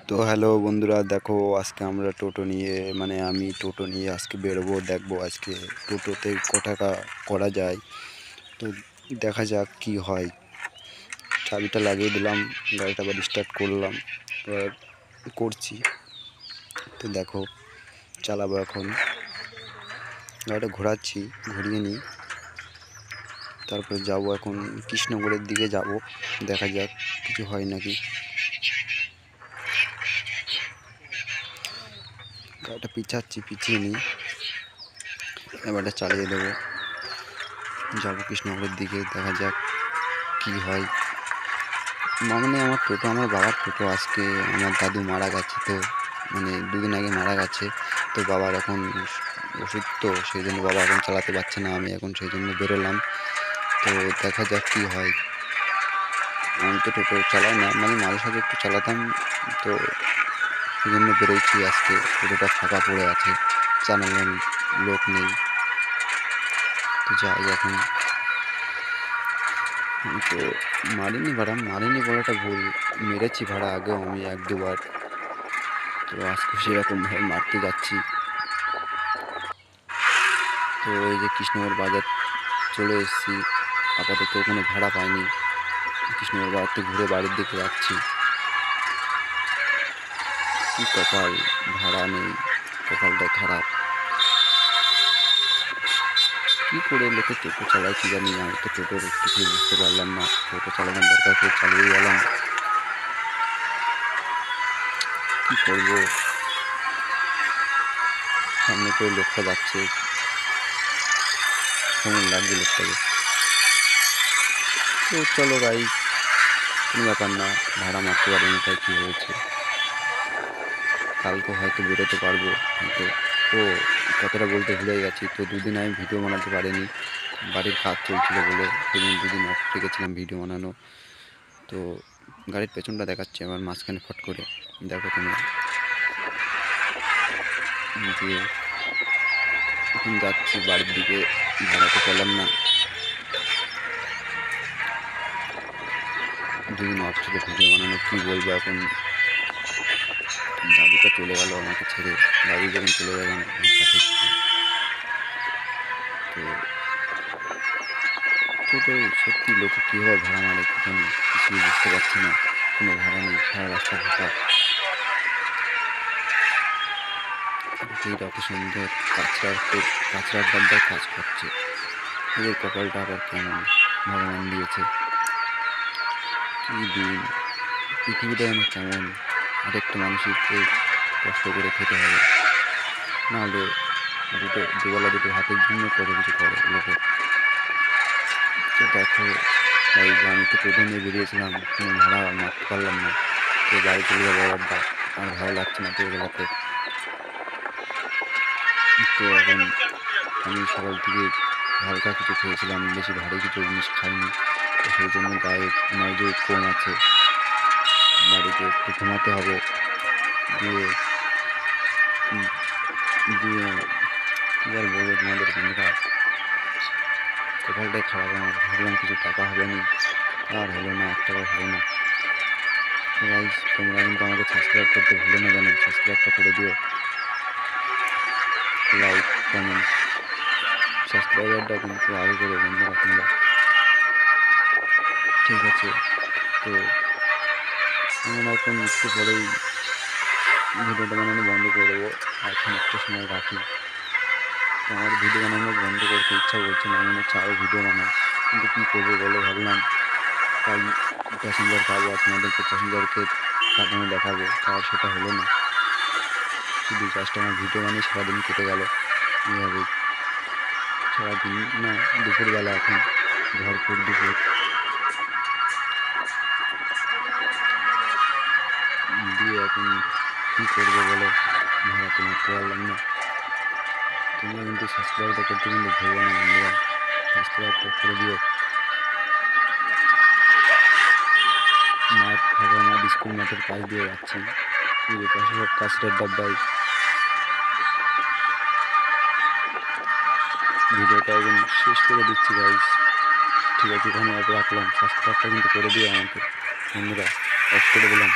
তো হ্যালো বন্ধুরা, দেখো আজকে আমরা টোটো নিয়ে আমি টোটো নিয়ে আজকে বেরোবো। দেখবো আজকে টোটোতে ক টাকা করা যায়। তো দেখা যাক কি হয়। চাবিটা লাগিয়ে দিলাম, গাড়িটা আবার স্টার্ট করলাম, এবার করছি। তো দেখো চালাবো, এখন গাড়িটা ঘোরাচ্ছি, ঘুরিয়ে নিই, তারপরে যাব। এখন কৃষ্ণনগরের দিকে যাব, দেখা যাক কিছু হয় নাকি। গাড়িটা পিছিয়ে নিই, এবারটা চালিয়ে দেবো, যাবো কৃষ্ণনগরের দিকে, দেখা যাক কি হয়। আমার টোটো আমার বাবার টোটো। আজকে আমার দাদু মারা গেছে, তো দুদিন আগে মারা গেছে। তো বাবার এখন ওষুধ, তো সেই জন্য বাবা এখন চালাতে পারছে না। আমি এখন সেই জন্য বেরোলাম। তো দেখা যাক কি হয়। আমি তো টোটো চালাই না, মাঝে সাঝে একটু চালাতাম, তো সেই জন্য বেরোচ্ছি। আজকে টোটোটা ফাঁকা পড়ে আছে, চালানোর লোক নেই। তো যাই এখন। তো মারিনি বলাটা ভুল, মেরেছি ভাড়া আগেও আমি এক দুবার। তো আজকে সেরকমভাবে মারতে যাচ্ছি। তো এই যে কৃষ্ণনগর বাজার চলে এসেছি, আপাতত ওখানে ভাড়া পাইনি। কৃষ্ণনগর বাজার থেকে ঘুরে বাড়ির দিকে যাচ্ছি। কি কপাল, ভাড়া নেই, কপালটা খারাপ। কী করে লোকে টোটো চালায় কি জানি, আমি তো টোটোর কিছু বুঝতে পারলাম না। টোটো চালানোর দরকার করে চালিয়ে গেলাম, কী করবো। সামনে করে লোকটা যাচ্ছে, কেমন লাগছে লোকটাকে। তো চলো গাইস, কোনো ব্যাপার না, ভাড়া মারতে পারিনি তাই কী হয়েছে। কালকে হয়তো বেরোতে পারবো হয়তো। ও কথাটা বলতে ভুলে গেছি, তো দুদিন আমি ভিডিও বানাতে পারিনি, বাড়ির কাজ চলছিল বলে। সেদিন দুদিন অফ রেখেছিলাম ভিডিও বানানো। তো গাড়ির পেছনটা দেখাচ্ছে আমার, মাঝখানে ফট করে দেখো তোমরা। দিয়ে এখন যাচ্ছি বাড়ির দিকে, ভাড়াতে পেলাম না। দুদিন অফ ছিল ভিডিও বানানো, কী বলবো এখন। দাদুটা চলে গেল আমাকে ছেড়ে, দাদু যখন চলে যাবেন আমার কাছে। তো টোটো সত্যি লোকে কীভাবে ভাড়া মারে কি জানি, কিছুই বুঝতে পারছি না। কোনো ভাড়া নেই, সারা রাস্তা ফাঁকা। অত সুন্দর কাঁচরার ডাব্বায় কাজ করছে। এদের কপালটা আবার কেমন ভগবান দিয়েছে। কী দিন, পৃথিবীটা যেন কেমন। আরেকটা মানুষকে কষ্ট করে খেতে হবে, নাহলে দুবেলা দুটো হাতের জন্য কত কিছু করে লোকে। তো দেখো তাই আমি তো টোটো নিয়ে বেরিয়েছিলাম, কোনো ভাড়া মারতে পারলাম না। তো বাড়ি চলে যাবো আবার, আর ভালো লাগছে না টোটো চালাতে। তো এখন আমি সকাল থেকে হালকা কিছু খেয়েছিলাম, বেশি ভারী কিছু জিনিস খাইনি। তো সেই জন্য গায়ে এনার্জি কম আছে। বাড়িতে একটু ঘুমাতে হবে। দিয়ে দিয়ে কী আর বলবো তোমাদের বন্ধুরা, কপালটাই খারাপ আমার। ভাবলাম কিছু টাকা হবে না, আর হলো না, এক টাকা হলো না। তো গাইস, তোমরা কিন্তু আমাকে সাবস্ক্রাইব করতে ভুলে না, জানো সাবস্ক্রাইবটা করে দিও। লাইক, কমেন্ট, সাবস্ক্রাইবারটা কিন্তু আগে করো বন্ধুরা তোমরা, ঠিক আছে? তো আমরা এখন একটু পরেই ভিডিওটা বানানো বন্ধ করে দেবো, আর খানিকটা সময় রাখি। তো আমার ভিডিও বানানো বন্ধ করতে ইচ্ছা করছে না, মনে হচ্ছে আরও ভিডিও বানাই, কিন্তু কী করবো বলো। ভাবলাম কাল প্যাসেঞ্জার পাবো, তোমাদেরকে প্যাসেঞ্জারকে কাটানো দেখাবো, আর সেটা হলো না। শুধু জাস্ট আমার ভিডিও বানিয়ে সারাদিন কেটে গেল এইভাবেই। সারাদিন না, দুপুরবেলা এখন, ভরপুর দুপুর। দিয়ে এখন কী করবো বলো, ভাড়া তো মারতে পারলাম না। তোমরা কিন্তু সাবস্ক্রাইবটা করতে কিন্তু ভুলবো না বন্ধুরা, সাবস্ক্রাইবটা করে দিও। মাঠ স্কুল মাঠের পাশ দিয়ে যাচ্ছি, পাশে সব কাঁচরার ডাব্বায়। ভিডিওটা এখন শেষ করে দিচ্ছি গাইস, ঠিক আছে? এখানে রাখলাম। সাবস্ক্রাইবটা কিন্তু করে দিও আমাকে বন্ধুরা, অফ করে দিলাম।